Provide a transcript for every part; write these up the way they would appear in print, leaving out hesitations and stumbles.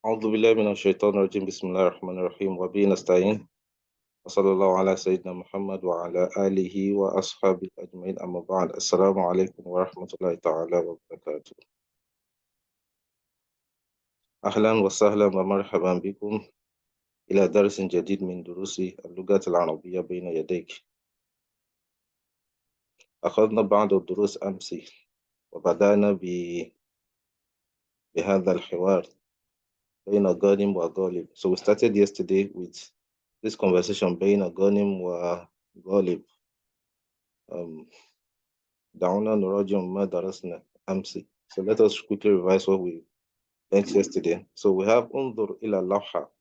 أعوذ بالله من الشيطان الرجيم. بسم الله الرحمن الرحيم وبه نستعين، وصلى الله على سيدنا محمد وعلى آله وأصحابه أجمعين. أما بعد، السلام عليكم ورحمة الله تعالى وبركاته. أهلا وسهلا ومرحبا بكم إلى درس جديد من دروس اللغة العربية بين يديك. أخذنا بعض الدروس أمس وبدأنا بهذا الحوار بين غانم وغالب. So we started yesterday with this conversation بين غانم وغالب. دعونا نراجع ما درسنا أمس. So let us quickly revise what we learned yesterday. So we have انظر إلى اللوحة،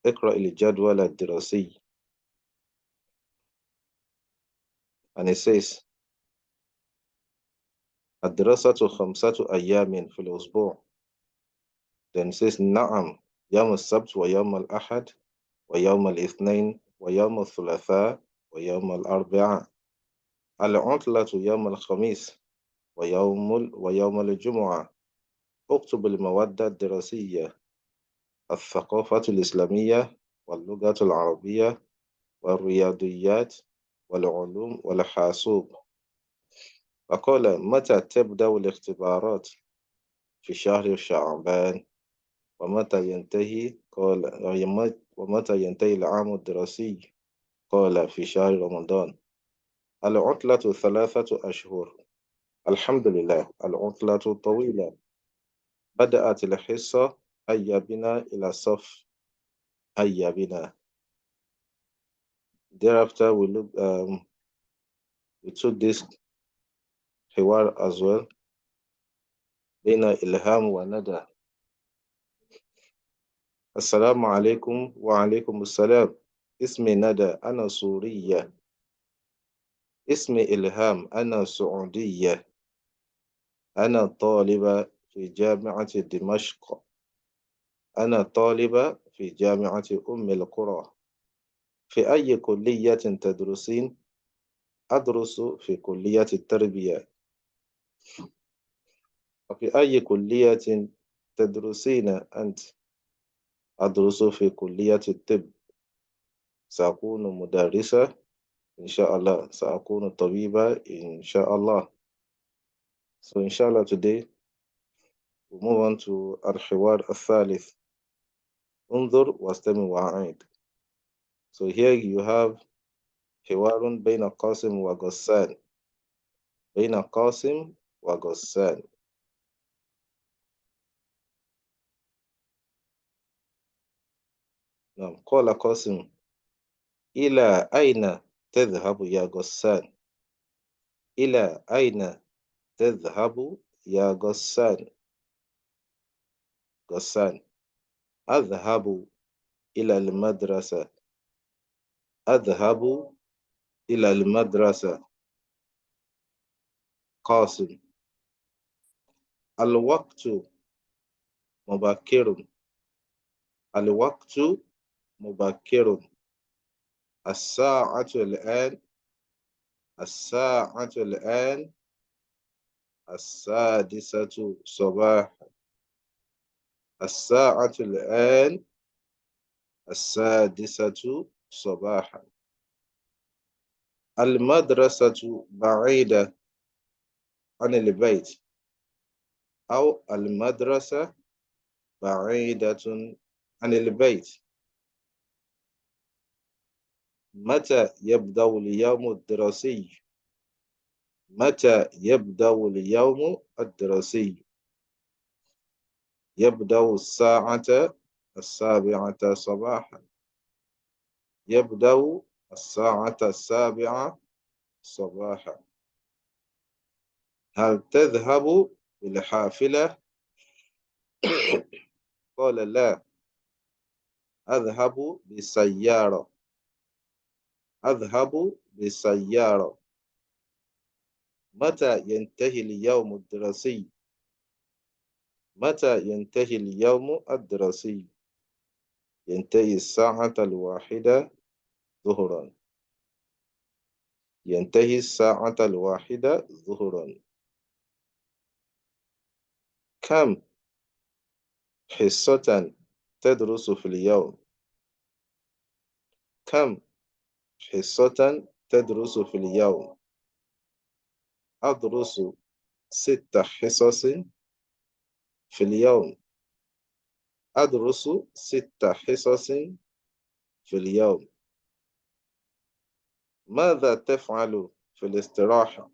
اقرأ الجدول الدراسي. And it says الدراسة 5 أيام في الأسبوع. Then it says نعم، يوم السبت ويوم الأحد ويوم الاثنين ويوم الثلاثاء ويوم الأربعاء. العطلة يوم الخميس ويوم الجمعة. اكتب المواد الدراسية: الثقافة الإسلامية واللغة العربية والرياضيات والعلوم والحاسوب. وقال متى تبدأ الاختبارات؟ في شهر شعبان. ومتى ينتهي؟ قال ومتى ينتهي العام الدراسي؟ قال في شهر رمضان. العطلة 3 أشهر. الحمد لله، العطلة طويلة. بدأت الحصة، هيا بنا إلى الصف، هيا بنا. Thereafter we took this حوار as well بين إلهام وندى. السلام عليكم. وعليكم السلام. اسمي ندى، أنا سورية. اسمي إلهام، أنا سعودية. أنا طالبة في جامعة دمشق. أنا طالبة في جامعة أم القرى. في أي كلية تدرسين؟ أدرس في كلية التربية. وفي أي كلية تدرسين أنت؟ أدرس في كلية الطب. سأكون مدرسة إن شاء الله. سأكون طبيبة إن شاء الله. So inshallah today we move on to الحوار الثالث. انظر واستمع وأعيد. So here you have حوار بين قاسم وغسان. بين قاسم وغسان. نعم. قال قاسم: إلى أين تذهب يا غسان؟ إلى أين تذهب يا غسان؟ غسان: أذهب إلى المدرسة. أذهب إلى المدرسة. قاسم: الوقت مبكر. الوقت مبكر. الساعة الآن. الساعة الآن 6 صباحا. الساعة الآن 6 صباحا. المدرسة بعيدة عن البيت، أو المدرسة بعيدة عن البيت. متى يبدأ اليوم الدراسي؟ متى يبدأ اليوم الدراسي؟ يبدأ الساعة 7 صباحا. يبدأ الساعة 7 صباحا. هل تذهب بالحافلة؟ قال لا، أذهب بالسيارة. أذهب بالسيارة. متى ينتهي اليوم الدراسي؟ متى ينتهي اليوم الدراسي؟ ينتهي الساعة 1 ظهرا. ينتهي الساعة 1 ظهرا. كم حصة تدرس في اليوم؟ كم حصة تدرس في اليوم؟ أدرس 6 حصص في اليوم. أدرس 6 حصص في اليوم. ماذا تفعل في الاستراحة؟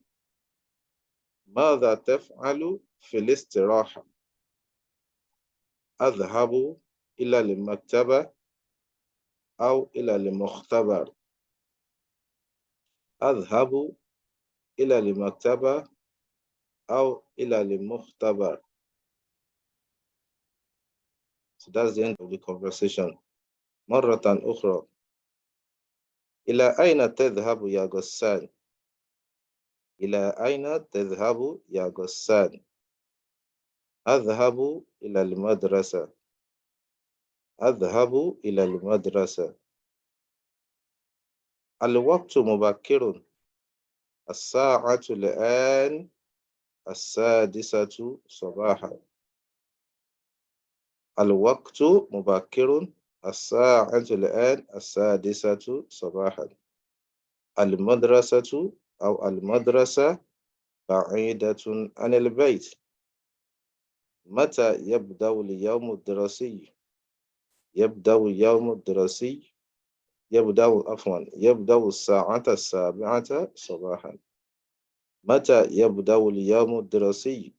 ماذا تفعل في الاستراحة؟ أذهب إلى المكتبة أو إلى المختبر. أذهب إلى المكتبة أو إلى المختبر. So that's the end of the conversation. مرة أخرى. إلى أين تذهب يا غسان؟ إلى أين تذهب يا غسان؟ أذهب إلى المدرسة. أذهب إلى المدرسة. الوقت مبكر. الساعة الآن 6 صباحا. الوقت مبكر. الساعة الآن 6 صباحا. المدرسة أو المدرسة بعيدة عن البيت. متى يبدأ اليوم الدراسي؟ يبدأ اليوم الدراسي يبدأ الساعة 7 صباحا. متى يبدأ اليوم الدراسي؟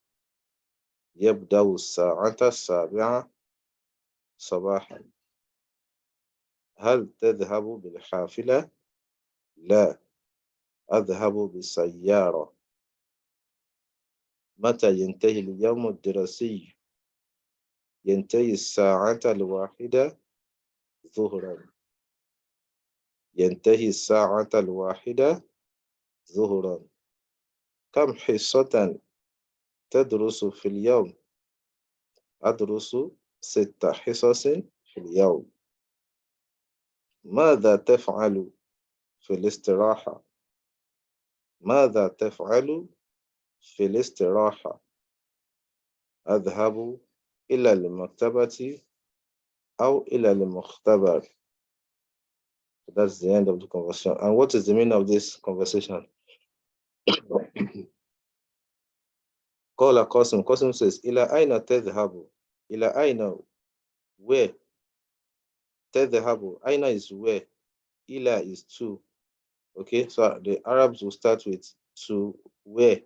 يبدأ الساعة 7 صباحا. هل تذهب بالحافلة؟ لا، أذهب بالسيارة. متى ينتهي اليوم الدراسي؟ ينتهي الساعة 1 ظهرا. ينتهي الساعة 1 ظهرا. كم حصة تدرس في اليوم؟ أدرس 6 حصص في اليوم. ماذا تفعل في الاستراحة؟ ماذا تفعل في الاستراحة؟ أذهب إلى المكتبة أو إلى المختبر. That's the end of the conversation. And what is the meaning of this conversation? قال قاسم says إلى أين تذهب؟ إلى أين? Where? تذهب. أين is where. إلى is to. Okay, so the Arabs will start with to where.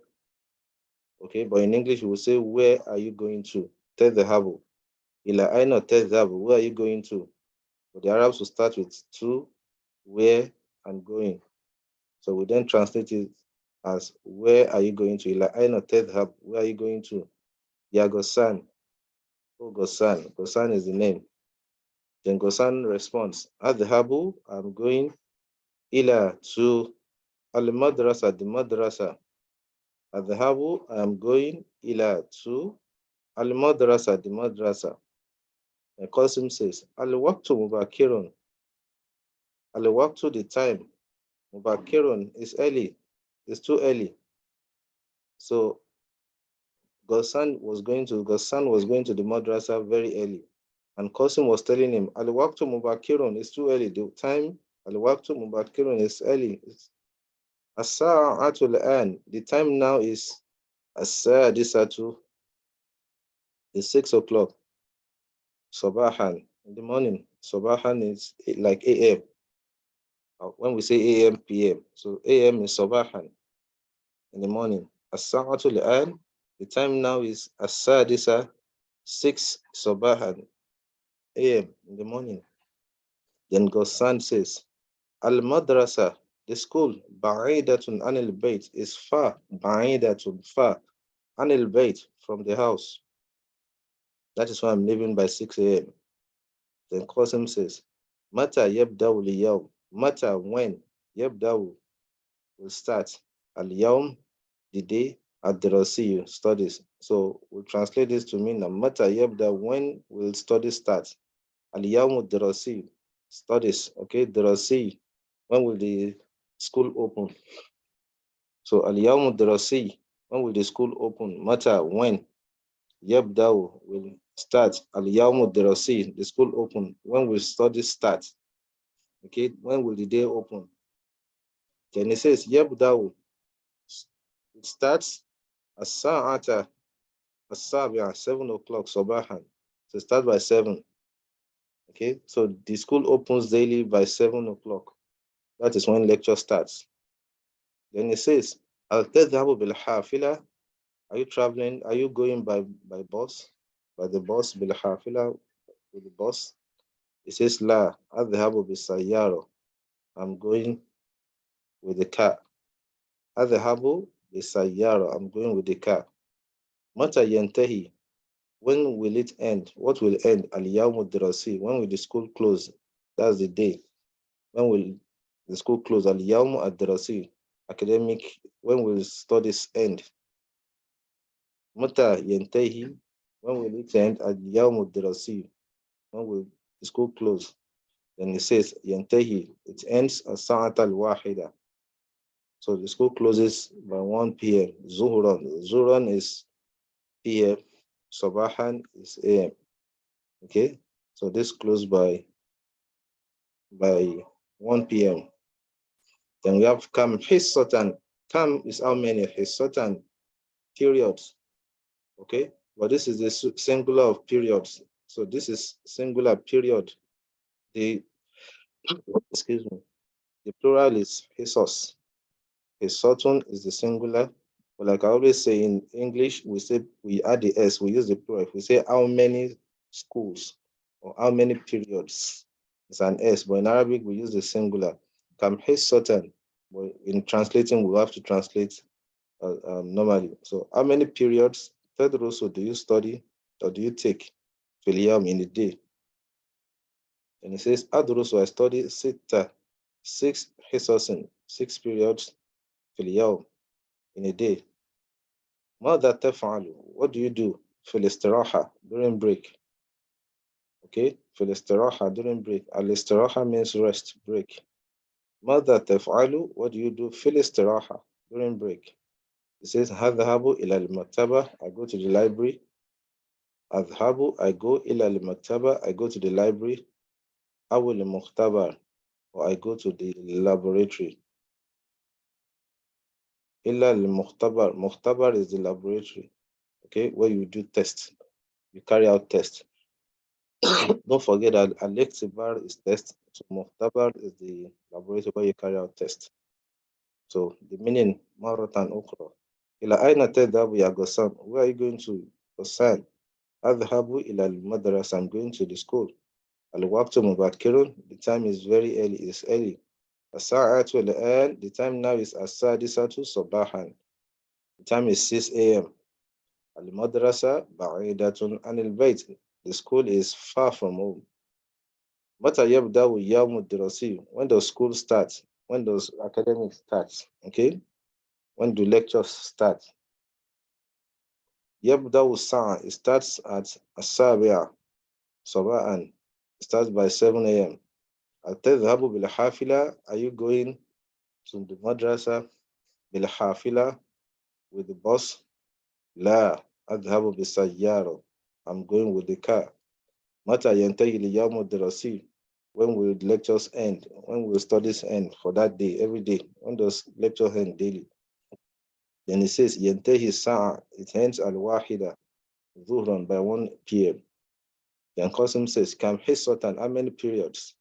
Okay, but in English we will say where are you going to? تذهب. إلى أين تذهب? Where are you going to? But the Arabs will start with to, where, and going. So we then translate it as where are you going to? إلى أين تذهب? Where are you going to? Ya Gosan. Oh, Gosan. Gosan is the name. Then Gosan responds, Adhabu, I'm going. Ila, to al-madrasa, the madrasa. Adhabu, I'm going. Ila, to al-madrasa, the madrasa. And Qasim says, Al-waqtu mubakirun. Al-waqtu, the time. Mubakirun is early. It's too early. So Gosan was going to the madrasa very early. And Qasim was telling him, Al-waqtu mubakirun, it's too early. The time, Al-waqtu mubakirun, is early. As-sa'atu al-an, the time now is as-sadisatu, is 6 o'clock. Sabahan, in the morning. Sabahan is like a.m. When we say a.m., p.m. So a.m. is sabahan, in the morning. As-sa'atu al-an, the time now is as-sadisa, 6 sabahan, a.m. in the morning. Then Ghassan says, Al-madrasa, the school, ba'idatun anil bayt, is far, ba'idatun, far, anil bayt, from the house. That is why I'm leaving by 6 a.m. Then Qasim says, Mata yabdaw liyawm, Mata, when, yabdaw, will start, al-yawm, the day, ad-dirasiyu, studies. So we'll translate this to mean that Mata yabdaw, when will studies start? Al-yawm ad-dirasiyu, studies, okay, dirasi, when will the school open? So al-yawm ad-dirasi, when will the school open? Mata, when? Yabdaw, will start. Al-Yawm al-Dirasi, the school open. When will study start? Okay, when will the day open? Then it says, Yabdaw, it starts as-sa'ata as-sabi'a, 7 o'clock, sabahan. So start by 7. Okay, so the school opens daily by 7 o'clock. That is when lecture starts. Then it says, Al-tadhabu bil-hafila, are you traveling? Are you going by bus? By the bus, bil-hafila, with the bus? It says, La, adhabu bis-sayyara, I'm going with the car. Adhabu bis-sayyara, I'm going with the car. Mata yantahi, when will it end? What will end? Al-yawm al-dirasi, when will the school close? That's the day. When will the school close? Al-yawm al-dirasi, academic, when will studies end? Mata yantahi, when will it end? Al-yawm al-dirasi, when will the school close? Then it says, yantahi, it ends as-sa'ata al-wahida. So the school closes by 1 p.m. Zuhuran. Zuhuran is p.m. Sabahan is a.m. Okay, so this closed by 1 p.m. Then we have kam hissatan. Kam is how many? Hissatan, periods. Okay, but this is the singular of periods. So this is singular period. The excuse me. The plural is hissos. Hissatun is the singular. But like I always say in English, we add the s. We use the plural. If we say how many schools or how many periods, it's an s. But in Arabic, we use the singular. Kam hissatan. But in translating, we have to translate normally. So how many periods? Tadrusu do you study or do you take filiyam in a day? And it says adrusu, I study sita, 6 hisasin, 6 periods filiyam in a day. ماذا تفعل? What do you do? في الاستراحة, during break. Okay, في الاستراحة, during break. الاستراحة means rest, break. ماذا تفعل? What do you do? في الاستراحة, during break. It says أذهب إلى المكتبة, I go to the library. أذهب, I go إلى المكتبة, I go to the library. أو المختبر, or I go to the laboratory. إلى المختبر, مختبر is the laboratory. Okay, where you do tests, you carry out tests. Don't forget that Al-Ikhtibar is test, so Muhtabar is the laboratory where you carry out tests. So the meaning, Maratan Ukhra. Ila aina tadhabu ya Ghassan? Where are you going to? Ghassan. Adhabu ila al-madrasa, I'm going to the school. Al-waqtu mubakirun, the time is very early, it's early. As-sa'atu al-an, the time now is as-sadisatu sabahan. The time is 6 a.m. Al-madrasa ba'idatun anil bayt, the school is far from home. Mata yabda'u yawmu dirasi, when does school start? When does academic start? Okay, when do lectures start? Yabda'u sa'a, it starts at as-sabi'a saba'an, it starts by 7 a.m. Al-tadhhabu bil-hafila, are you going to the madrasa bil-hafila, with the bus? La, adhhabu bis-sayyara, I'm going with the car. Mata yantahi al-yawmu dirasi, when will lectures end? When will studies end for that day, every day? When does lecture end daily? Then it says, Yantehi sa'a, it ends al-wahida, zuhran, by 1 p.m. Then Qasim says, Kam hissatan, how many periods?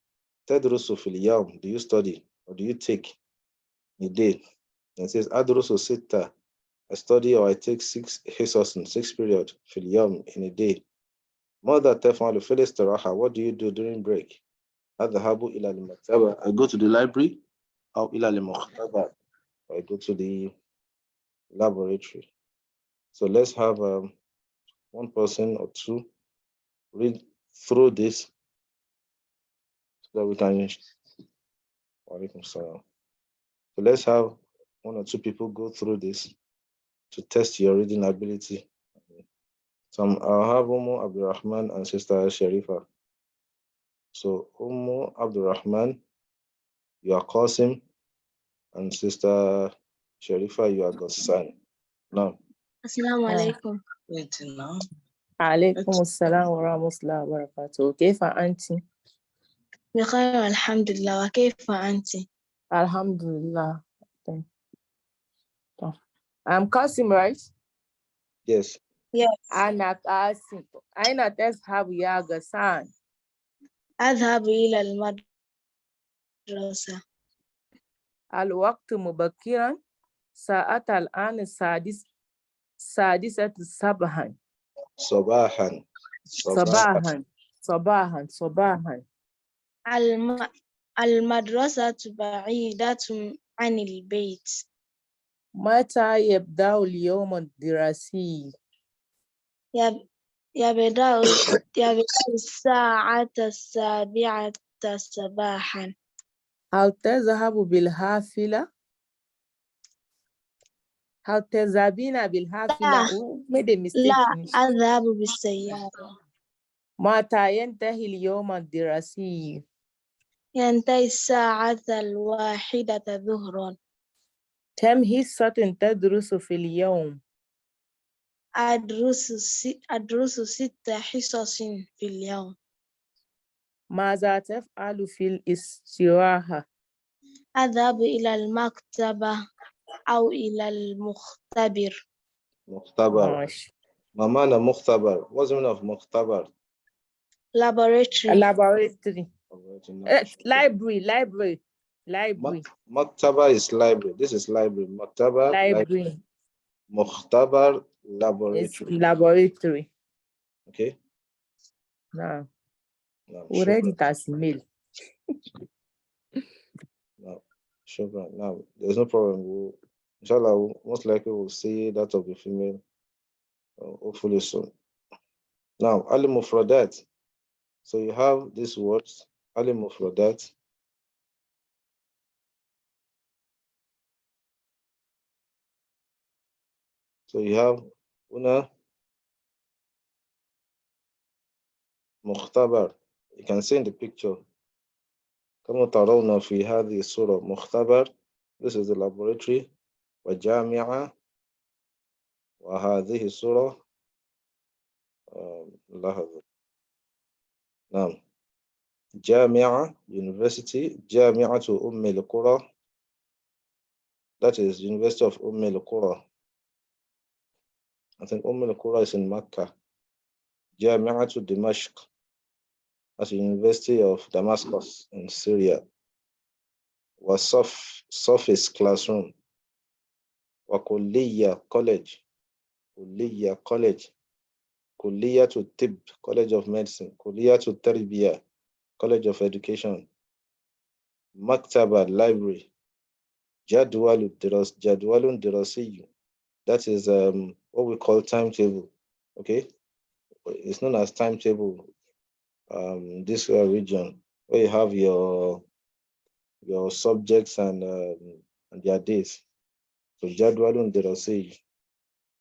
Tadrusu fil yawm, do you study or do you take a day? And it says, Adrusu sitta, I study or I take 6 hissasin, 6 periods fil yawm, in a day. Mother taf'alu fil istiraha, what do you do during break? Adhabu ila al-maktaba, I go to the library, or ila al-mukhtabar, I go to the laboratory. So let's have one person or two read through this so that we can. So let's have one or two people go through this to test your reading ability. I'll have Umu Abdurrahman and Sister Sharifa. So Umu Abdurrahman, you are Qasim, and Sister Sharifa, you are Ghassan. Now. Assalamu alaikum. Wait now. عليكم السلام ورحمة الله وبركاته. كيف أنت؟ بخير الحمد لله، وكيف أنت؟ الحمد لله. I'm Qasim, right? Yes. أنا قاسم. أين تذهب يا غسان؟ أذهب إلى المدرسة. الوقت مبكرا. ساعة الآن السادسة صباحا. صباحا. صباحا. المدرسة بعيدة عن البيت. متى يبدأ اليوم الدراسي؟ يبدأ الساعة 7 صباحا. هل تذهب بالحافلة؟ هل تذهبين بالحافلة؟ made a mistake. لا، أذهب بالسيارة. متى ينتهي اليوم الدراسي؟ ينتهي الساعة 1 ظهرا. كم حصة تدرس في اليوم؟ أدرس 6 حصص في اليوم. ماذا تفعل في الاستراحة؟ أذهب إلى المكتبة أو إلى المختبر. مختبر. ما معنى مختبر؟ What's the meaning of مختبر? Laboratory. Library. Maktaba is library. This is library. Maktaba, library. Mukhtabar, laboratory. It's laboratory. Okay. No. Already that's mail. No. Sure. Now, there's no problem. Inshallah, most likely we'll see that of the female hopefully soon. Now, al-mufradat. So you have these words, al-mufradat. So you have una mukhtabar. You can see in the picture. كما ترون في هذه الصورة مختبر. This is the laboratory. وجامعة. وهذه الصورة لاحظوا. نعم. جامعة university. جامعة أم القرى. That is University of القرى. I think القرى is in Mecca. جامعة دمشق. That's the University of Damascus in Syria. وصف is classroom. وكلية college. كلية college. كلية الطب College of Medicine. كلية التربية College of Education. مكتبة library. جدول دراسي. That is what we call timetable. Okay, it's known as timetable. This region where you have your subjects and their days. So جدول دراسي.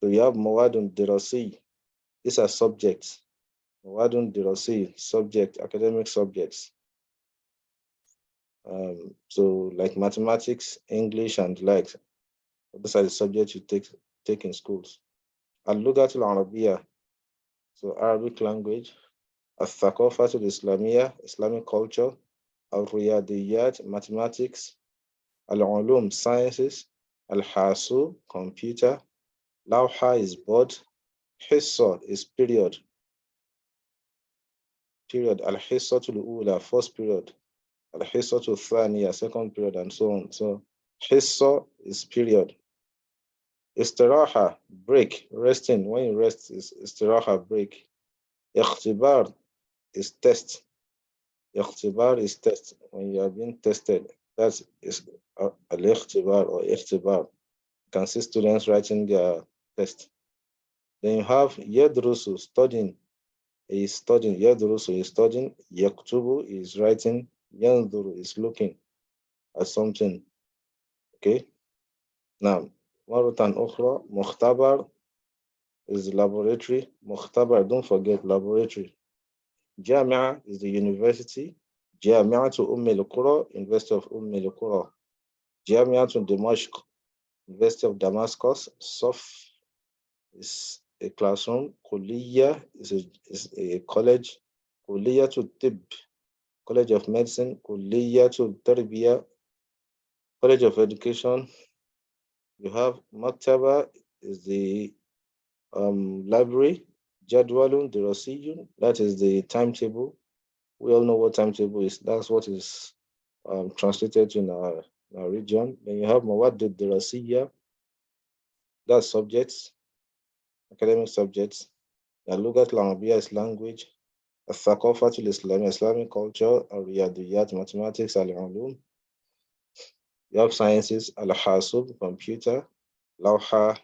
So you have مواد دراسي. These are subjects. مواد دراسي, subject, academic subjects. So like mathematics, English, and like those are the subjects you take in schools. اللغة العربية, so Arabic language. الثقافة الإسلامية, Islamic culture. الرياضيات, mathematics. العلوم, sciences. الحاسوب, computer. لوحة is board. حصة is period. الحصة الأولى, first period. الحصة الثانية, second period, and so on. So حصة is period. استراحة, break, resting. When you rest is استراحة, break. اختبار is test. اختبار is test. When you are being tested, that is الاختبار or اختبار. You can see students writing their test. Then you have يدرس, studying. He is studying. يدرس is studying. يكتب is writing. ينظر is looking at something. Okay. Now, مرة أخرى, مختبر is laboratory. مختبر, don't forget laboratory. جامعة is the university. جامعة أم القرى, University of القرى. جامعة دمشق, University of Damascus. صف is a classroom. Kulliya is a college. Kulliya to Tib, College of Medicine. Kulliya to Tarbiya, College of Education. You have Maktaba is the library. Jadwalun Dirasiyun, that is the timetable. We all know what timetable is. That's what is translated in our region. Then you have Mawad Dirasiyya, that's subjects, academic subjects. Lugat al-Arabiyya is language. الثقافة الإسلامية, Islamic culture. الرياضيات, mathematics. العلوم, you have sciences. Al-Hasub, computer. Lawha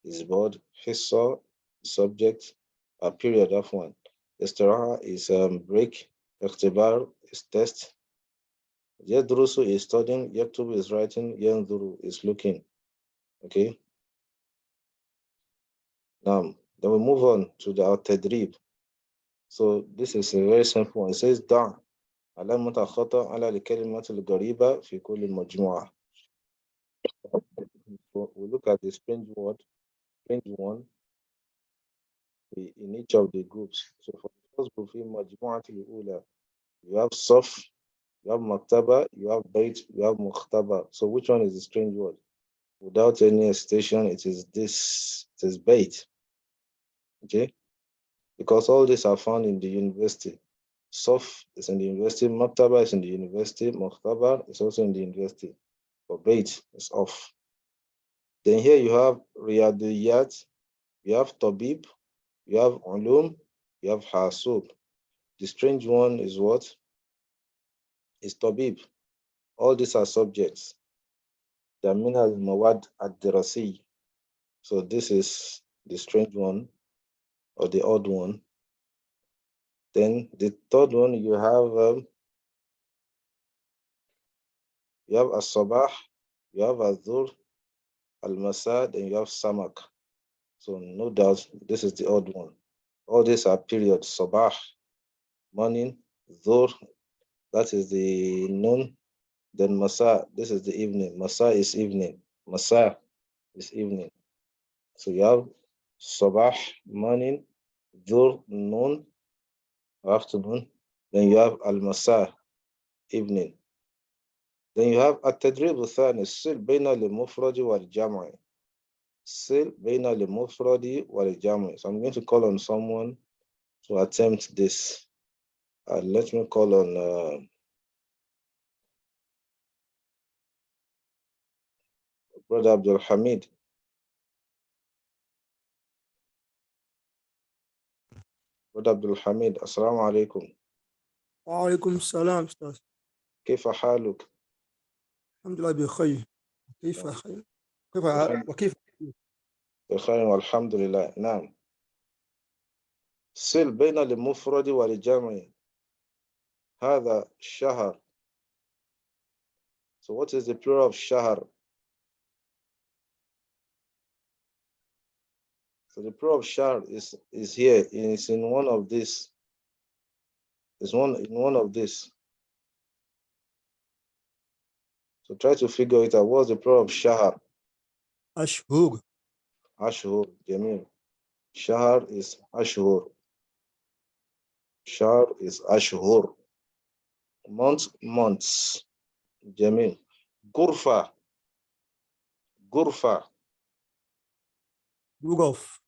is board. Hissa, subject. A period of one. Istiraha is break. Ikhtibar is test. Yadrusu is studying. Yaktubu is writing. Yanzuru is looking. Okay. Now, then we move on to the tadrib. So this is a very simple one. It says da علامة خطأ على الكلمة الغريبة في كل المجموعة. So we look at the strange word, strange one in each of the groups. So for the first group, in مجموعة الأولى, you have صف, you have maktaba, you have bait, you have mukhtaba. So which one is the strange word? Without any hesitation, it is this, it is bait. Okay? Because all these are found in the university. Sof is in the university, Maktaba is in the university, Mukhtabar is also in the university. But Bait is off. Then here you have Riyadiyat, you have Tabib, you have Ulum, you have Hasub. The strange one is what? Is Tabib. All these are subjects. The min al Mawad ad-Dirasi. So this is the strange one or the odd one. Then the third one you have As-Sabah, you have Al-Dhur, Al-Masa, then you have Samak. So no doubt this is the odd one. All these are periods. Sabah, morning. Dhur, that is the noon. Then Masa, this is the evening. Masa is evening. Masa is evening. So you have Sabah, morning. Dhur, noon, afternoon. Then you have Al-Masa, evening. Then you have التدريب الثاني الصل بين المفرد والجمع. الصل بين المفرد والجمع. So I'm going to call on someone to attempt this. Let me call on Brother Abdul Hamid. Brother Abdul Hamid, Assalamu alaikum. وعليكم السلام أستاذ. كيف حالك؟ الحمد لله بخير. كيف خير؟ وكيف؟ بخير والحمد لله. نعم. صل بين المفرد والجمع. هذا شهر. So what is the plural of shahr? So the plural of shahr is here. It's in one of these. It's in one of these. So try to figure it out. What's the plural of shahr? أشهر. Ashhur, Jamil. Shahr is Ashhur. Shahr is Ashhur. Months. Jamil. Gurfa. Gurfa. غرف.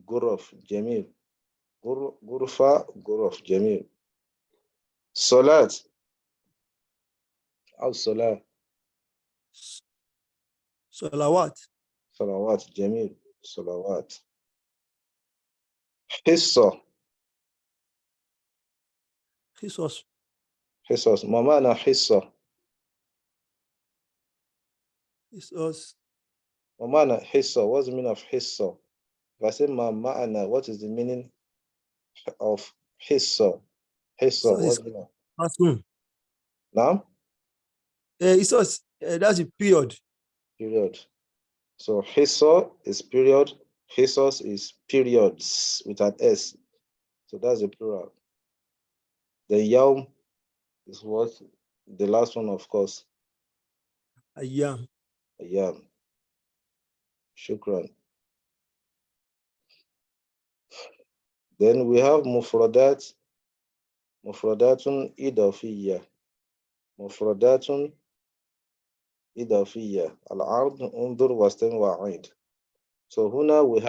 Guruf. Jamil. Gurfa. Guruf. Jamil. Salat. Al-Salah. صلوات. Salawat. Jamil. Salawat. Hissa. حصص. Hissas. ما معنى حصة؟ حصص. ما معنى حصة? What's the meaning of حصة? If I say ما معنى, what is the meaning of حصة? حصة, what's the meaning? classroom. Now? حصص. That's a period. Period. So حصة is period. حصص is periods with an S. So that's the plural. The يوم is what? The last one, of course. أيام. أيام. Shukran. Then we have mufradatun idafiyya. Mufradatun idafiyya. Al-ard undur wastam wa'id. So huna we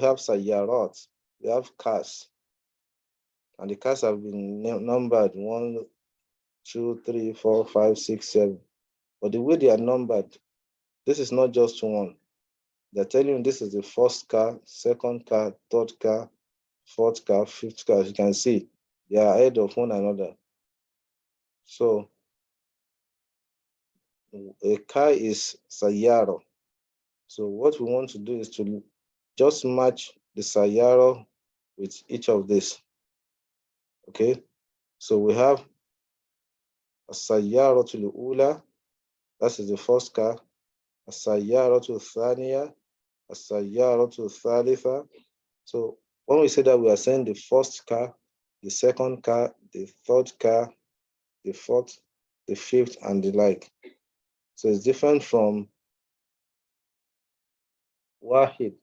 have sayyarat. We have cars. And the cars have been numbered 1, 2, 3, 4, 5, 6, 7. But the way they are numbered, this is not just one. They're telling you this is the first car, second car, third car, fourth car, fifth car. As you can see, they are ahead of one another. So a car is sayyara. So what we want to do is to just match the sayyara with each of these. Okay, so we have a sayyara to the ula, that is the first car, a sayyara to thaniya, a sayyara to thalitha. So when we say that, we are saying the first car, the second car, the third car, the fourth, the fifth, and the like. So it's different from wahid,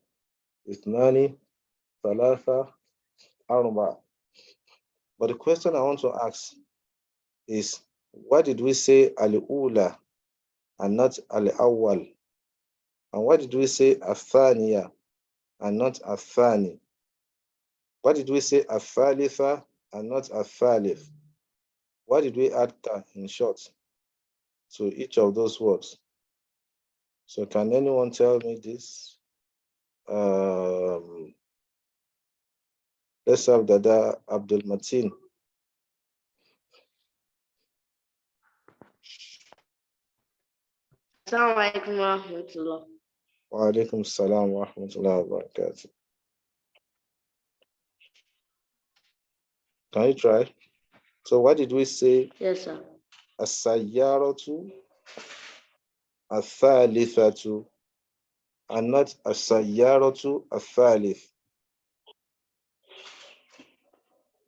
ithnani, thalatha, arba. But the question I want to ask is, why did we say al-ula and not al-awwal? And why did we say al-thaniya and not al-thani? Why did we say al-thalitha and not al-thalith? Why did we add ta in short to each of those words? So can anyone tell me this? Let's have Dada Abdul Mateen. Assalamu alaikum wa rahmatullah. Wa alaikum salam wa rahmatullahi wa barakatuh. Can you try? So what did we say? Yes, sir. As-sayyaratu, as-thalithatu, and not as-sayyaratu, as-thalith.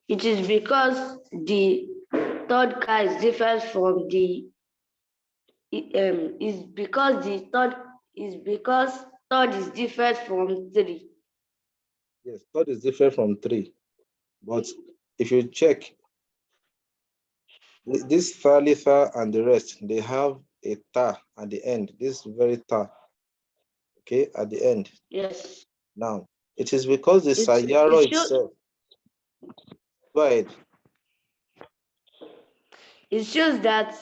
It is because the third car is different from the is because third is different from 3. Yes, third is different from 3. But if you check, this thalitha and the rest, they have a ta at the end. This very ta, okay, at the end. Yes. Now, it is because the sayyara itself. Go ahead. It shows that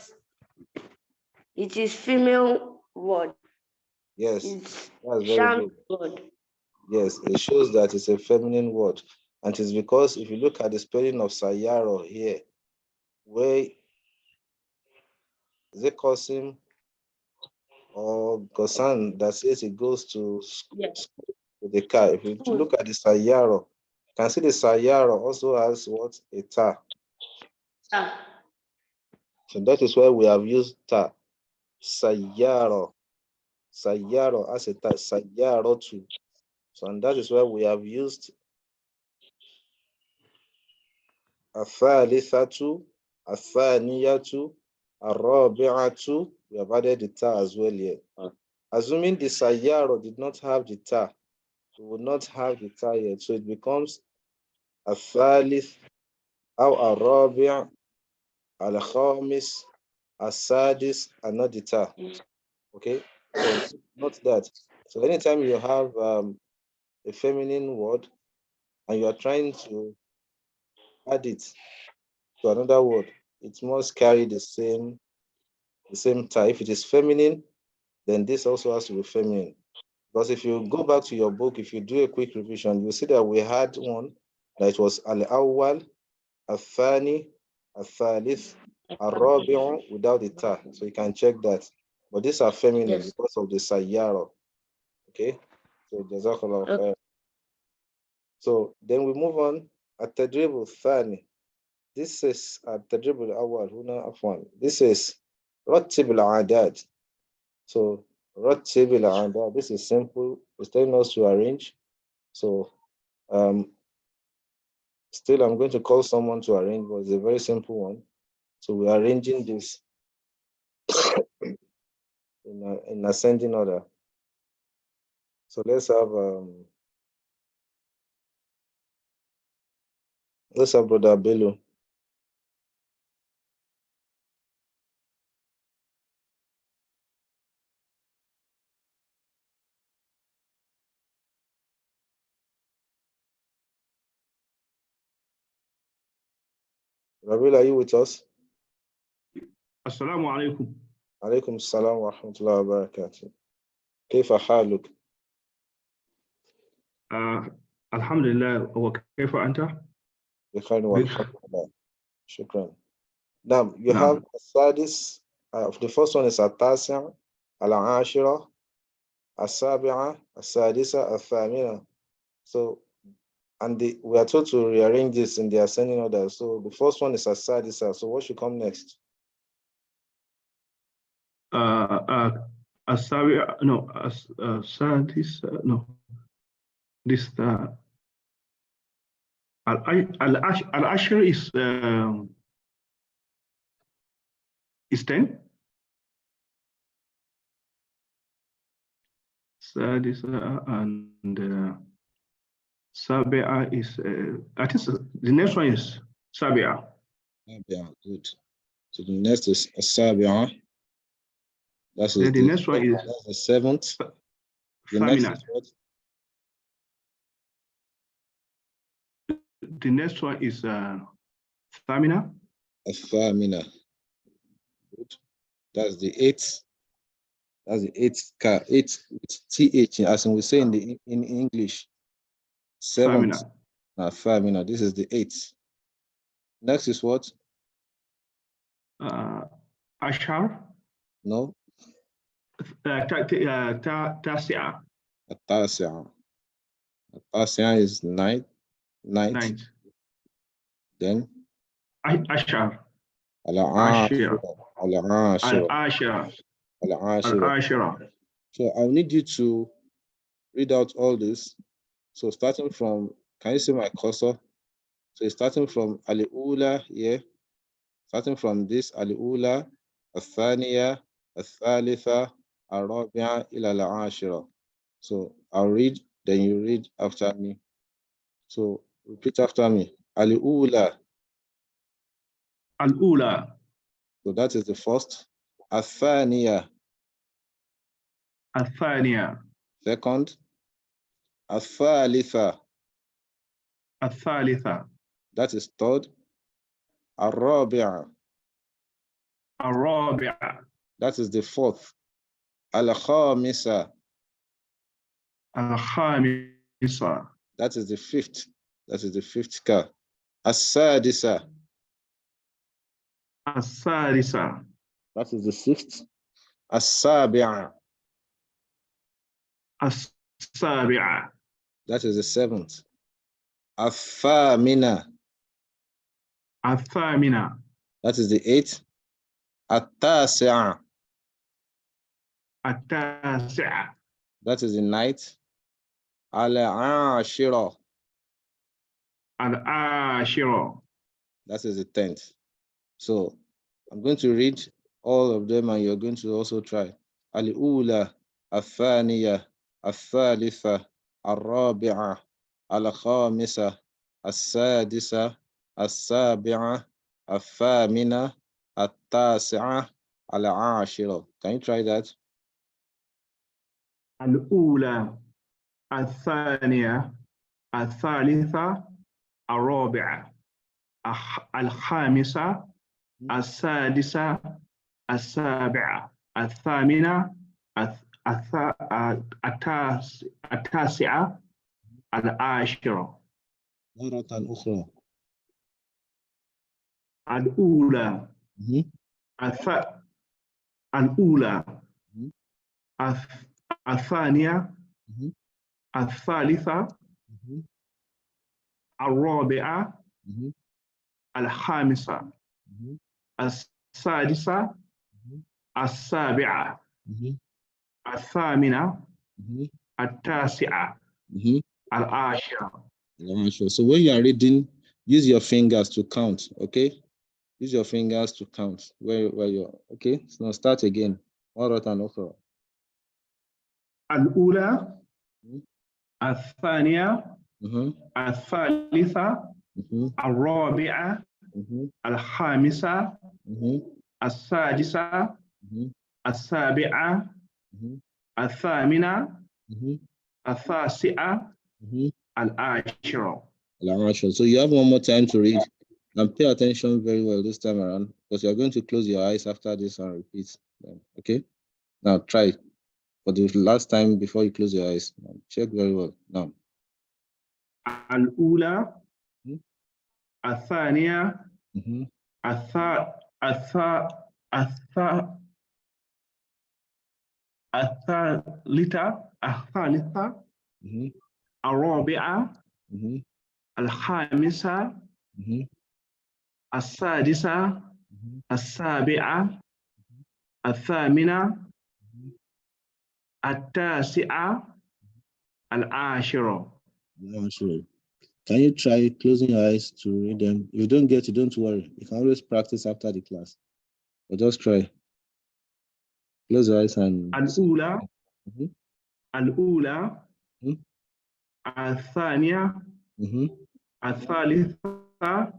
it is female word. Yes, It's that's very good. word. Yes, it shows that it's a feminine word. And it's because if you look at the spelling of sayyara here, where is it Qasim or Gosan that says it goes to school, Yes. with the car? If you look at the sayyara, you can see the sayyara also has what? A ta. So that is why we have used ta. Sayyara. Sayyara as a ta. Sayyara too. So and that is why we have used الثالثة, الثانية, الرابعة. We have added the ta as well here. Assuming the sayyara did not have the ta, we would not have the ta yet. So it becomes الثالث أو الرابع, الخامس, السادس, and not the ta. Okay, so not that. So anytime you have a feminine word and you are trying to add it to another word, it must carry the same ta. If it is feminine, then this also has to be feminine. Because if you go back to your book, if you do a quick revision, you see that we had one that was al-awwal, al-thani, al-thalith, al-rabi'u without the ta. So you can check that. But these are feminine because of the sayyara. Okay? So jazakallah khair. So then we move on. At-tadrib al-thani. This is at-tadrib al-awwal huna afwan. This is rattib al-adat. So rattib al-adat. This is simple. It's telling us to arrange. So still I'm going to call someone to arrange, but it's a very simple one. So we're arranging this. in ascending order. So let's have Brother Bello. Rabil, are you with us? Assalamu alaikum. عليكم السلام ورحمة الله وبركاته. كيف حالك؟ الحمد لله. وكيف أنت؟ بخير والحمد لله. شكرا. Now you نعم. have السادس. The first one is التاسع, العاشرة, السابعة, السادسة, الثامنة. So, and we are told to rearrange this in the ascending order. So the first one is السادسة. So what should come next? السابع no السادس no this العشر is 10. Sadis and Sabia is I think the next one is Sabia. Yeah, good. So the next is السابعة. That's The next one is that's the seventh. The next is what? The next one is Famina. الثامنة. Good. That's the eighth. That's the eighth car. Eight with TH, as we say in English. Seventh. Famina. This is the eighth. Next is what? Ashar. No. Tasia. التاسعة. التاسعة is ninth. Ninth. Then Ashar. العاشرة. So I'll need you to read out all this. So starting from, can you see my cursor? So it's starting from Al-Ula here. Starting from this Al-Ula, Al-Thaniya, Al-Thalitha, Al-Rabi'a, ila Al-Ashira. So I'll read, then you read after me. So repeat after me. Al-Ula. Al-Ula. So that is the first. Al-Thaniya. Al-Thaniya. Second. Al-Thalitha. Al-Thalitha. That is third. Al-Rabi'a. Al-Rabi'a. That is the fourth. Al-Khamisa. Al-Khamisa. That is the fifth. That is the fifth car. As-Sadisa. As-Sadisa. That is the sixth. As-Sabi'a. As-Sabi'a. That is the seventh. Al-Thamina. Al-Thamina. That is the eighth. At-Tasi'a. At-Tasi'a. That is the ninth. Al-Ashira. Al-Ashira. That is the 10th. So I'm going to read all of them and you're going to also try. Al-Ula, Al-Thaniya, Al-Thalitha, Al-Rabi'a, Al-Khamisa, Al-Sadisa, Al-Sabi'a, Al-Thamina, Al-Tasi'a, Al-Ashira. Can you try that? Al-Ula, Al-Thaniya, Al-Thalitha, Al-Rabi'a, Al-Khamisa, Al-Sadisa, Al-Sabi'a, Al-Thamina, Al-Tasi'a, Al-Ashira. مرة أخرى. الأولى الأولى الثانية الثالثة الرابعة الخامسة السادسة السابعة الثامنة التاسعة العاشرة. So when you are reading, use your fingers to count, okay? Use your fingers to count where you're, okay? So now start again. مرة أخرى. الأولى، مهم. الثانية، مهم. الثالثة، مهم. الرابعة، مهم. الخامسة، مهم. السادسة، مهم. السابعة، مهم. الثامنة، مهم. التاسعة، مهم. العاشرة. So you have one more time to read and pay attention very well this time around, because you are going to close your eyes after this and repeat. Okay? Now try for the last time before you close your eyes. Now, check very well. Now. الأولى، Mhm. الثانية، Mhm. الثالثة، الثالثة، Mhm. الرابعة، Mhm. الخامسة، Mhm. السادسة، Mhm. السابعة، الثامنة، التاسعة، العاشرة. Yeah, sure. Can you try closing your eyes to read them? If you don't get it, don't worry. You can always practice after the class. But just try. Close your eyes and الأولى، Mhm. الأولى، Mhm. الثانية، Mhm. الثالثة،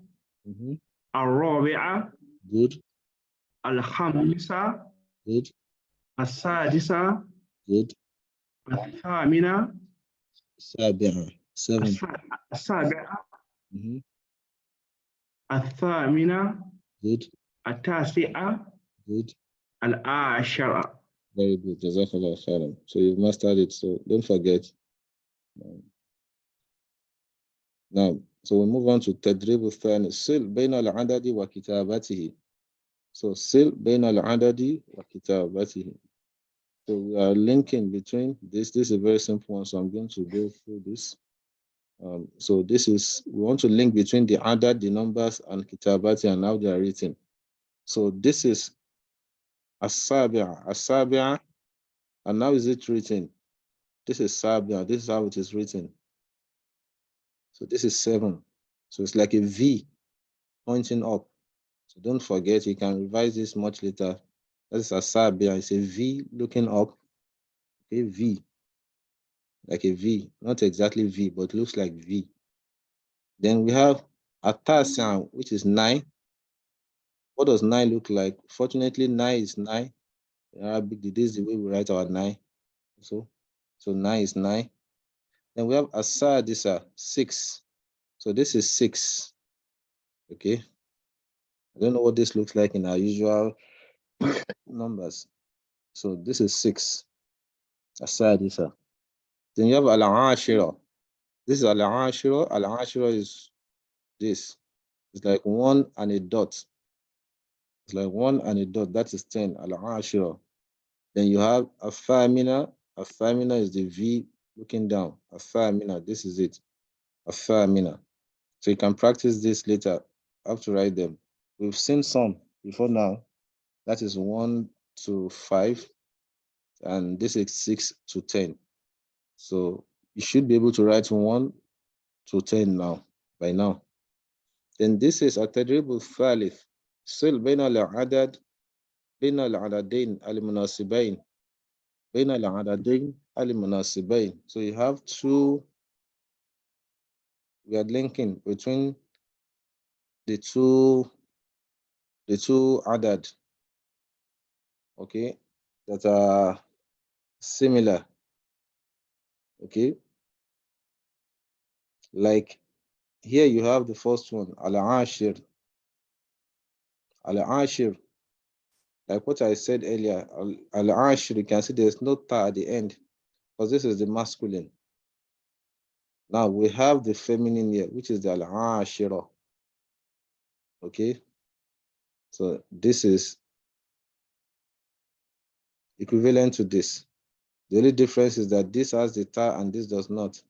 Mhm. الرابعة، Good. الخامسة، Good. السادسة، Good. الثامنة، 7. السابعة، Mhm. الثامنة، Good. التاسعة، Good. العاشرة. Very good. Jazakallah khairan. So you've mastered it. So don't forget. Now, so we move on to تدريب الثاني. صل بين العدد وكتابته. So صل بين العدد وكتابته. So we are linking between this. This is a very simple one. So I'm going to go through this. So this is, we want to link between the adad, the numbers, and kitabati, and how they are written. So this is as-sabi'a, and how is it written? This is sabi'a. This is how it is written. So this is 7. So it's like a V pointing up. So don't forget, you can revise this much later. That is as-sabi'a. It's a V looking up. A V, like a V, not exactly V, but looks like V. Then we have at-tasi'a, which is 9. What does 9 look like? Fortunately, 9 is 9. In Arabic, this is the way we write our 9. So 9 is 9. Then we have as-sadisa, 6. So this is 6. Okay. I don't know what this looks like in our usual numbers. So this is 6. As-sadisa. Then you have al-ashira. This is al-ashira. Al-ashira is this. It's like 1 and a dot. It's like 1 and a dot. That is 10. Al-ashira. Then you have a famina. A famina is the V looking down. A famina. This is it. A famina. So you can practice this later. I have to write them. We've seen some before now. That is 1 to 5. And this is 6 to 10. So you should be able to write 1 to 10 now, by now. Then this is التدريب الثالث. صل بين العدد بين العددين المناسبين بين العددين المناسبين. So you have two, we are linking between the two adad, okay, that are similar, okay. Like here you have the first one, al-ashir, al-ashir. Like what I said earlier, al-ashir, you can see there's no ta at the end, because this is the masculine. Now we have the feminine here, which is the al-ashira. Okay. So this is equivalent to this. The only difference is that this has the ta and this does not.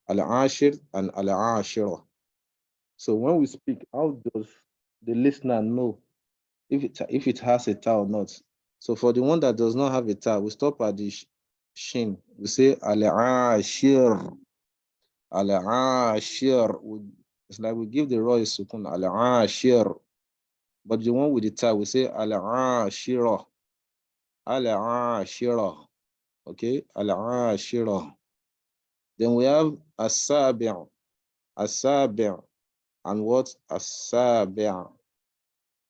Al-ashir and al-ashira. So when we speak, how does the listener know if it has a ta or not? So for the one that does not have a ta, we stop at the shin. We say al-ashir. Al-ashir. It's like we give the roy sukun al-ashir. But the one with the ta, we say al-ashira. al-ashira. Okay, al-ashira. Then we have as-sabi', as-sabi', and what? As-sabi'.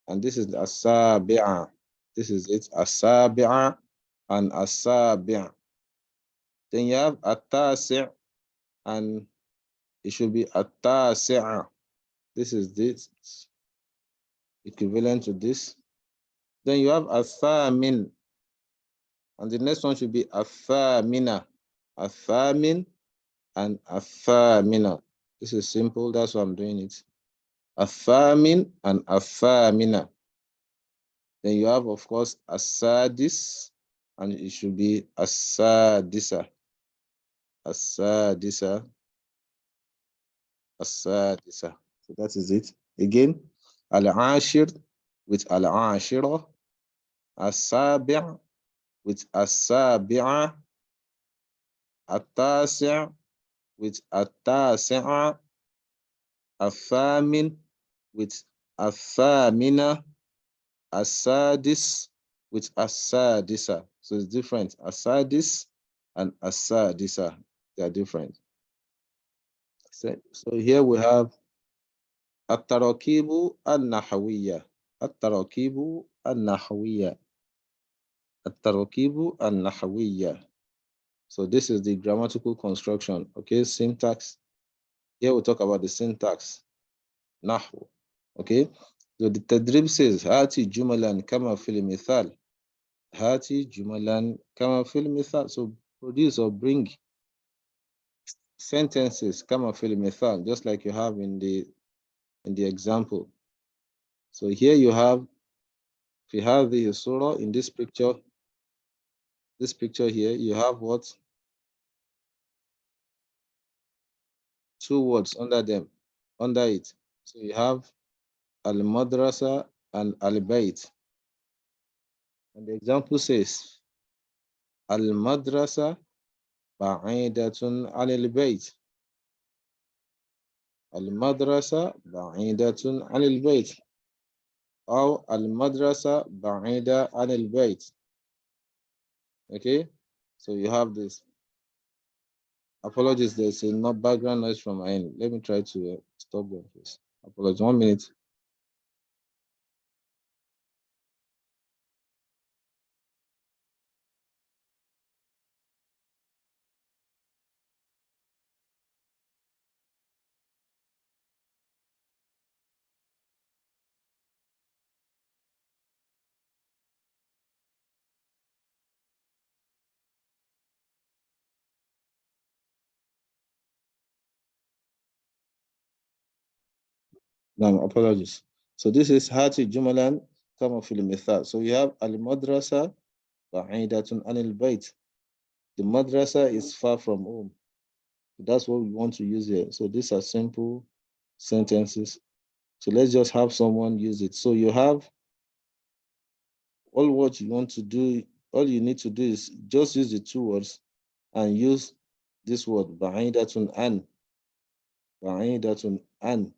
And this is as-sabi'a. This is it, as-sabi'a and as-sabi'. Then you have at-tasi', and it should be at-tasi'a. This is this, equivalent to this. Then you have athamin, and the next one should be athamina, athamin and athamina. This is simple, that's why I'm doing it. Athamin and athamina. Then you have, of course, asadis, and it should be asadisa, asadisa, asadisa. So that is it. Again, al-ashir with al-ashira, as-sabi' with as-sabi'a, at-tasi' with at-tasi'a, al-thamin with al-thamina, as-sadis with as-sadisa. So it's different. As-sadis and as-sadisa, they are different. So here we have at-tarakibu an-nahawiyya. At-tarakibu an-nahawiyya. At-tarakibu an-nahawiyya. So this is the grammatical construction. Okay, syntax. Here we talk about the syntax. Nahwu. Okay. So the tadrib says, Hati jumalan kama fil mithal. Hati jumalan kama fil mithal. So produce or bring sentences kama fil mithal, just like you have in the example. So here you have, if you have the surah in this picture here, you have what? Two words under them, under it. So you have al-madrasa and al-bayt. And the example says, al-madrasa ba'idatun anil bayt. Al-madrasa ba'idatun anil bayt. Or al-madrasa ba'ida anil bayt. Okay, so you have this. Apologies, there's a background noise from my end. Let me try to stop them first. Apologies, 1 minute. No, apologies. So this is Hati Jumalan kama fil mithal. So you have al-madrasa ba'idatun anil bayt. The madrasa is far from home. That's what we want to use here. So these are simple sentences. So let's just have someone use it. So you have all what you want to do. All you need to do is just use the two words and use this word ba'idatun an. Ba'idatun an.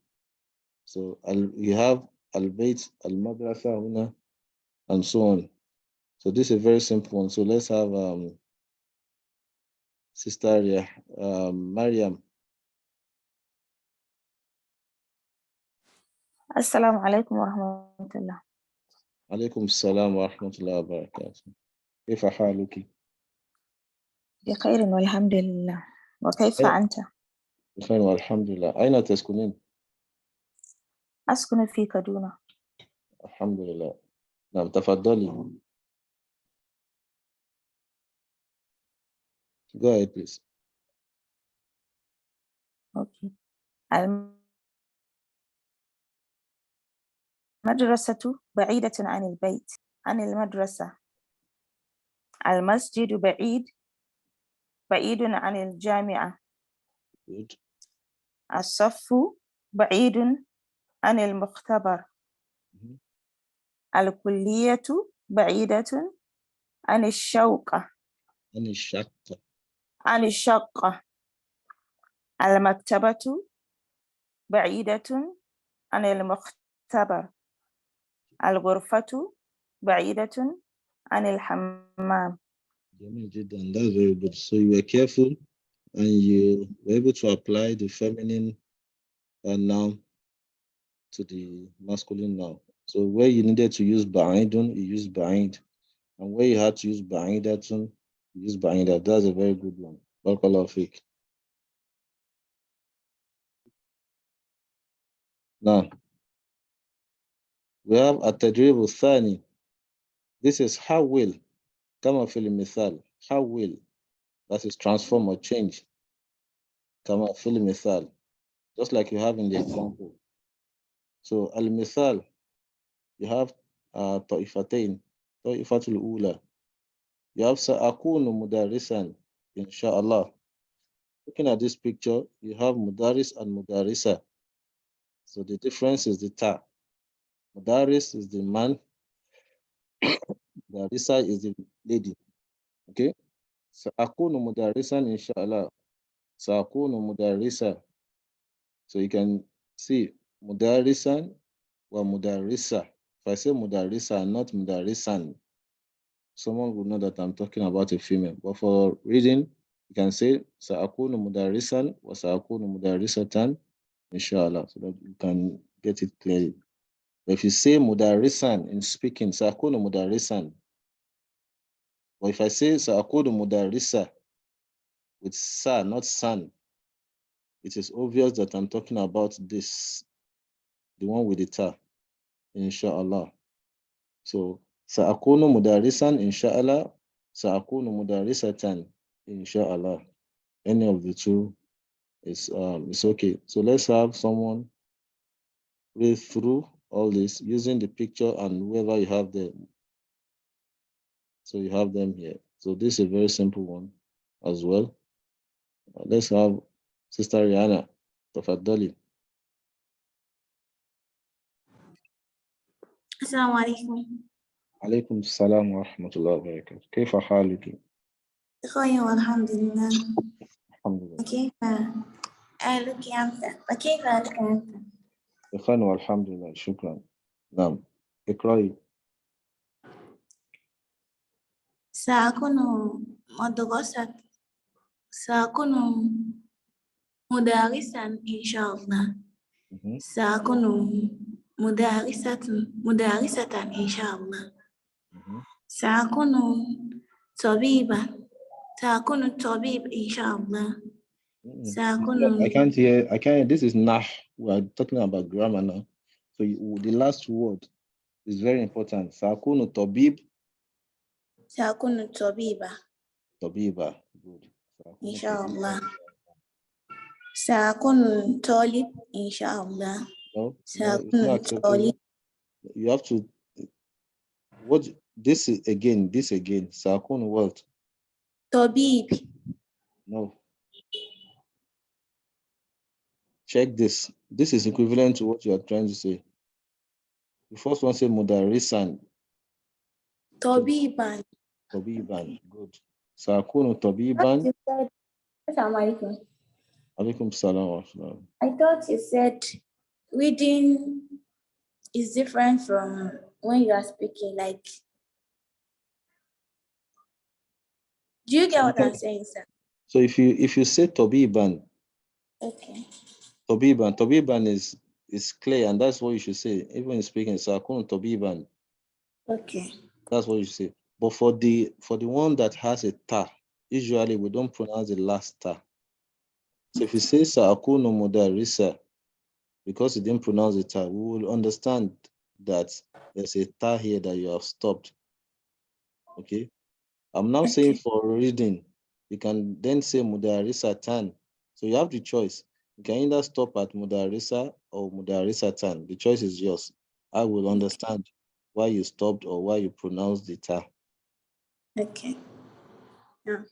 So you have al-bayt, al-madrasa huna, and so on. So this is a very simple one. So let's have Sister Mariam. Assalamu alaikum wa rahmatullah. عليكم السلام ورحمة الله وبركاته. كيف حالك؟ بخير والحمد لله. وكيف أنت؟ بخير والحمد لله. أين تسكنين؟ أسكن في كادونا. الحمد لله. نعم تفضلي. Go ahead, please. أوكي. المدرسة بعيدة عن البيت. عن المدرسة. المسجد بعيد عن الجامعة. Good. الصف بعيد عن المختبر. الكلية بعيدة عن الشوقة. عن الشقة. عن الشقة. المكتبة بعيدة عن المختبر. الغرفة بعيدة عن الحمام. جميل جدا. That's very good. So you were careful and you were able to apply the feminine noun to the masculine noun. So where you needed to use ba'idun, you used ba'id. And where you had to use ba'idatun, you use ba'idat. That's a very good one. Barakallahu fiqh. Now, we have at-tadrib al-thani. This is how will, kama fil mithal, how will, that is transform or change, kama fil mithal, just like you have in the example. So al-mithal, you have ta'ifatain, ta'ifatul ula. You have sa'akunu mudarisan, inshallah. Looking at this picture, you have mudaris and mudarisa. So the difference is the ta. Mudaris is the man, mudarisa is the lady. Okay? Sa'akunu mudarisan, inshallah. Sa'akunu mudarisa. So you can see mudarisan wa mudarisa. If I say mudarisa and not mudarisan, someone would know that I'm talking about a female. But for reading, you can say sa'akunu mudarisan wa sa'akunu mudarisatan, inshallah, so that you can get it clearly. But if you say mudarisan in speaking, sa'akunu mudarisan. But if I say sa'akunu mudarisa with sa, not san, it is obvious that I'm talking about this, the one with the ta, inshallah. So sa'akunu mudarisan, inshallah. Sa'akunu mudarisatan, inshallah. Any of the two is okay. So let's have someone read through all this using the picture and whoever you have there. So you have them here. So this is a very simple one as well. Let's have Sister Rihanna. Tafaddali. السلام عليكم. عليكم السلام ورحمة الله وبركاته. كيف حالك؟ بخير والحمد لله. الحمد لله. وكيف حالك أنت؟ وكيف حالك أنت؟ بخير والحمد لله. شكرا. نعم. اقرأي. سأكون مدرسا إن شاء الله. سأكون مدرسة إن شاء الله. سأكون طبيبا. سأكون طبيب إن شاء الله. سأكون I can't hear. This is nah. We are talking about grammar now. So the last word is very important. Sakunu tabib. سأكون طبيبة Tabiba. Good. إن شاء الله. سأكون طالب إن شاء الله. No, it's سأكون not طالب. acceptable. You have to. What this is again? This again. Sakunu what? طبيب. No. Check this. This is equivalent to what you are trying to say. The first one say mudarisan. طبيبا. Tabiban. Good. Sakunu tabiban. Assalamu alaikum. Alaikum salam wa rahmatullah. I thought you said reading is different from when you are speaking. Like, do you get what I'm saying, sir? So if you say tabiban, Okay. Tabiban is clear, and that's what you should say. Even in speaking, Sakun Tabiban. Okay. That's what you say. But for the one that has a ta, usually we don't pronounce the last ta. So if you say Sakunu Mudarisa, because you didn't pronounce the ta, we will understand that there's a ta here that you have stopped. Okay. I'm now saying for reading, you can then say Mudarisa tan. So you have the choice. You can either stop at Mudarisa or Mudarisa tan. The choice is yours. I will understand why you stopped or why you pronounced the ta. Okay. Yeah.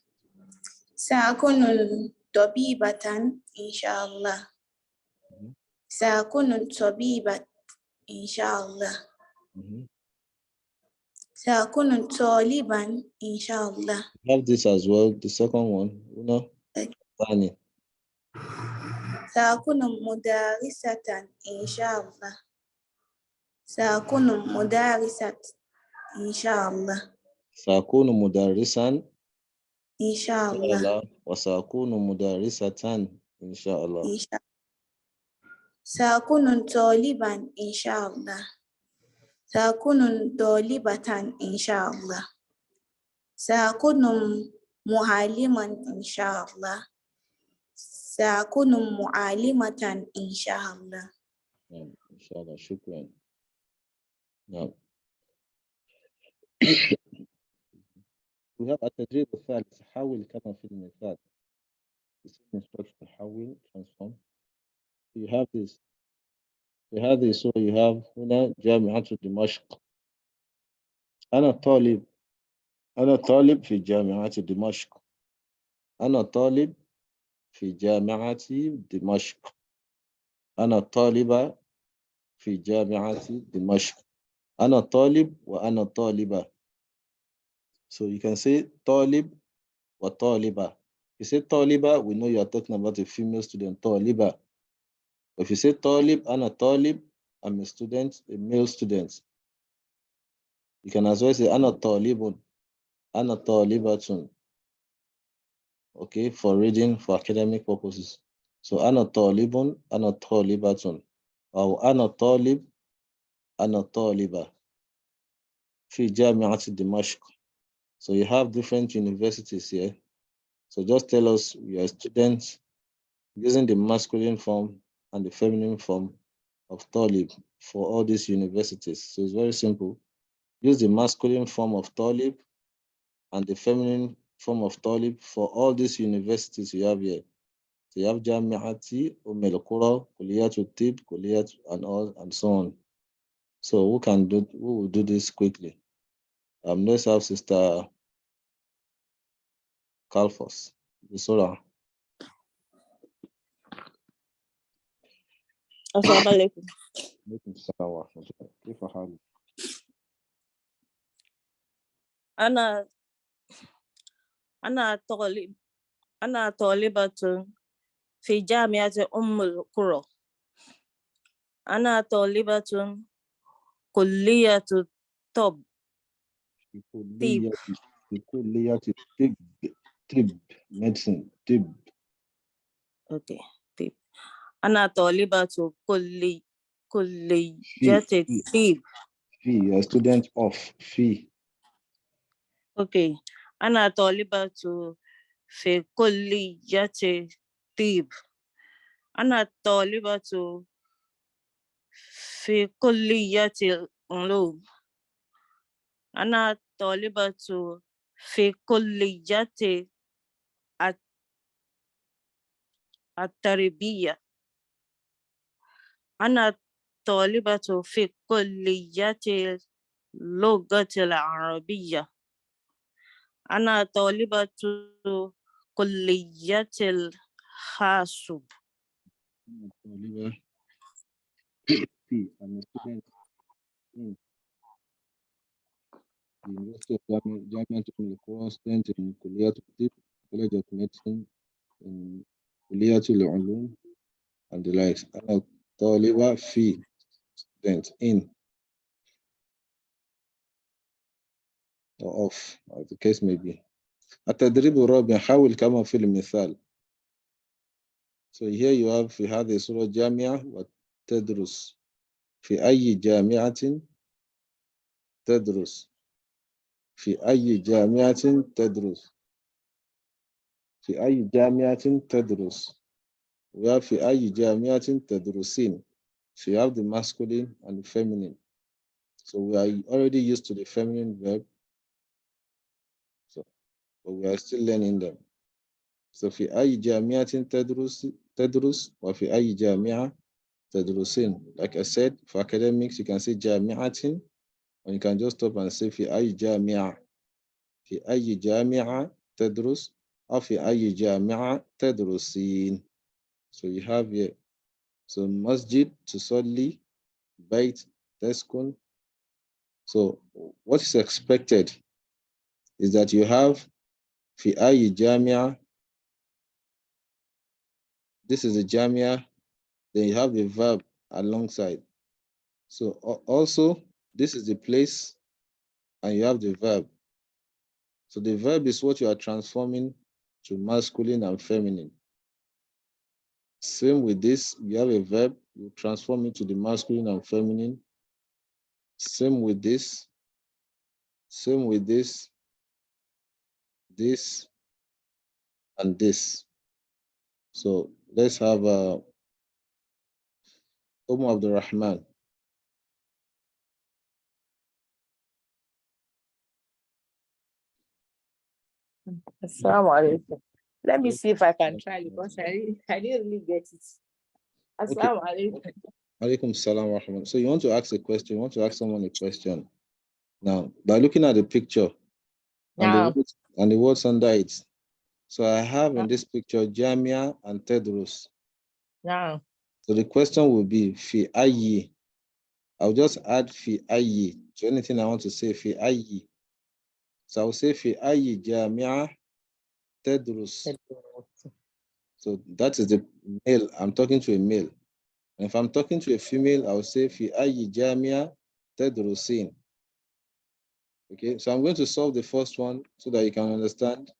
سأكون طبيبة إن شاء الله. سأكون طبيبة إن شاء الله. سأكون طالبا إن شاء الله. Have this as well. The second one, you know, Tani. سأكون مدرسة إن شاء الله. سأكون مدرسة إن شاء الله. سأكون مدرسا إن شاء إن شاء الله. الله وسأكون مدرسة إن شاء الله. إن شاء سأكون طالبا إن شاء الله. سأكون طالبة إن شاء الله. سأكون معلما إن شاء الله. سأكون معلمة إن شاء الله. نعم إن شاء الله شكرا. نعم. We have التدريب الثالث حول كما في المثال. Instruction حول transform. You have this. في هذه الصورة you have هنا جامعة دمشق. أنا طالب في جامعة دمشق. أنا طالب في جامعة دمشق. أنا طالبة في جامعة دمشق. أنا طالب وأنا طالبة. So you can say طالب وطالبة. If you say طالبة, we know you are talking about a female student, طالبة. If you say طالب, أنا طالب, I'm a student, a male student. You can as well say أنا طالب, أنا طالبة. Okay, for reading, for academic purposes. So أنا طالب, أنا طالبة. أو أنا طالب, أنا طالبة. في جامعة دمشق. So you have different universities here. So just tell us you are students using the masculine form and the feminine form of Talib for all these universities. So it's very simple. Use the masculine form of Talib and the feminine form of Talib for all these universities you have here. So you have Jamiati, Qura, Kuliyatu Tib, Kuliyat, and all and so on. So who will do this quickly? Let's have Sister Kalfos. Bisura. السلام عليكم. عليكم السلام ورحمة الله. كيف حالك؟ أنا طالبة في جامعة أم القرى. أنا طالبة كلية الطب. في كلية طب medicine طب. أوكي طب. أنا طالبة كلية الطب. في student of في. أوكي أنا طالبة في كلية الطب. أنا طالبة في كلية العلوم. أنا طالبة في كلية التربية. أنا طالبة في كلية اللغة العربية. أنا طالبة كلية الحاسب. طالبة في I'm a student in the University of جامعة أم القرى, student in كلية الطب, College of Medicine, in كلية العلوم and the likes. أنا طالبة في student in or of as the case may be. التدريب الرابع حاول كما في المثال. So here you have في هذه الصورة جامعة وتدرس. في أي جامعة تدرس. في أي جامعة تدرس. في أي جامعة تدرس. We have في أي جامعة تدرسين. So you have the masculine and the feminine. So we are already used to the feminine verb. So but we are still learning them. So في أي جامعة تدرس وفي أي جامعة تدرسين. Like I said, for academics, you can say جامعة, or you can just stop and say في أي جامعة. في أي جامعة تدرس أو في أي جامعة تدرسين. So you have here. So masjid, تصلي, بيت, تسكن. So what is expected is that you have في أي جامعة. This is the jamia. Then you have the verb alongside. So also, this is the place, and you have the verb. So the verb is what you are transforming to masculine and feminine. Same with this, you have a verb, you transform it to the masculine and feminine. Same with this, this, and this. So let's have Abdul Rahman. Assalamu alaikum. Let me see if I can try because I didn't really get it. Assalamu alaikum. Alaikum salam wa rahmatullah. So you want to ask a question, you want to ask someone a question. Now, by looking at the picture and the words under it. So I have in this picture Jamia and Tedros. Yeah. So the question will be fi ayyi. I'll just add fi ayyi to anything I want to say fi ayyi. So I'll say fi ayyi Jamia Tedros. So that is the male. I'm talking to a male. And if I'm talking to a female, I'll say fi ayyi Jamia Tedrosin. Okay, so I'm going to solve the first one so that you can understand.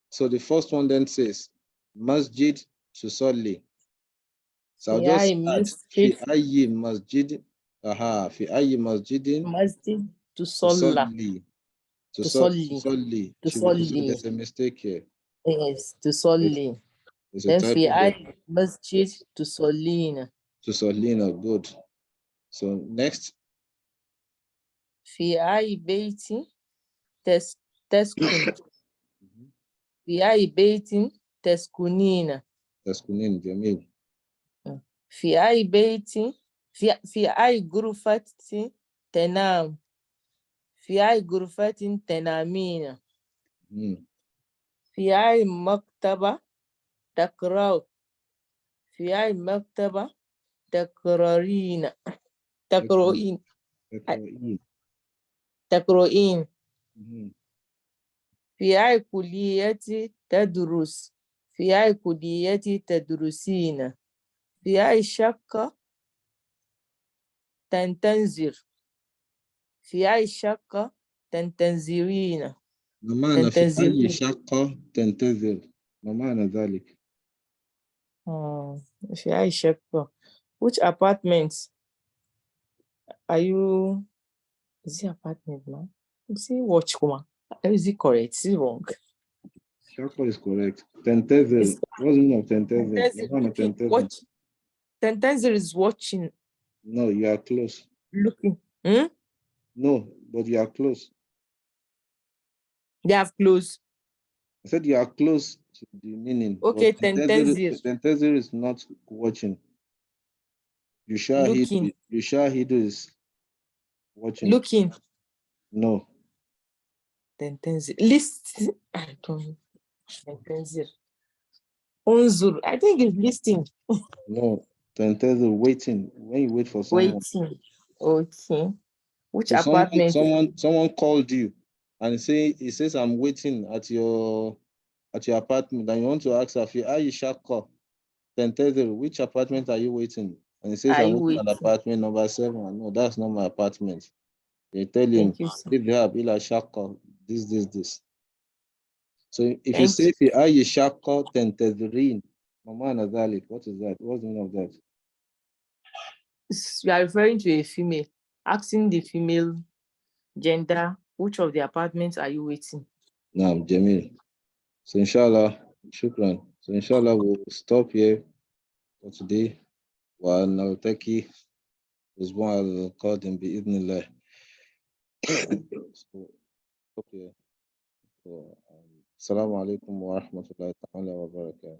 So the first one then says Masjid Tusalli. So I'll just add fi ayyi masjid. Fi ayyi masjidin Masjid Tusalli. Tusalli. There's a mistake here. Yes, Tusalli. There's a Then typo fi there. ay Masjid Tusallina. Tusallina, good. So next. Fi ay Beiti Teskun. Fi ay Beitin Teskunina. Teskunin, Jamil. في أي بيت في أي غرفة تنام في أي غرفة تنامين في أي مكتبة تقرأ في أي مكتبة تقرأين في أي كلية تدرس في أي كلية تدرسين في أي شقة تنتظر في أي شقة تنتظرين ما معنى في أي شقة تنتظر؟ ما معنى ذلك؟ في أي شقة. Which apartments are you? Is it apartment, man? Is it watch, Kuma? Is it correct? Is it wrong? Shaqqa is correct. Tentazir. What's the meaning of tentazir? Watch. Tentazir is watching. No, you are close. Looking. No, but you are close. They have close. I said you are close to the meaning. Okay, tentazir. Tentazir is not watching. Looking. Yushahidu is watching. Looking. No. Tentazir. List. I don't know. Tentazir. Unzur. I think it's listing. No. Tentazir, waiting. When you wait for someone. Waiting. Okay. Which So apartment? someone called you and he says I'm waiting at your apartment, and you want to ask her, are you Shaqqa? Tentazir, which apartment are you waiting? And he says I'm waiting at apartment number 7. No, that's not my apartment. They tell him, if you have ila Shaqqa, this. So if you say are you Shaqqa Tentazirin, Mamana Zalik, what is that? What's the meaning of that? You are referring to a female, asking the female gender, which of the apartments are you waiting? Naam, Jamil. So inshallah, shukran. So inshallah we'll stop here for today. Wa naltaki usbu'a al-qadim bi'idhnillah. So, okay. So, assalamu alaikum wa rahmatullahi ta'ala wa barakatuh.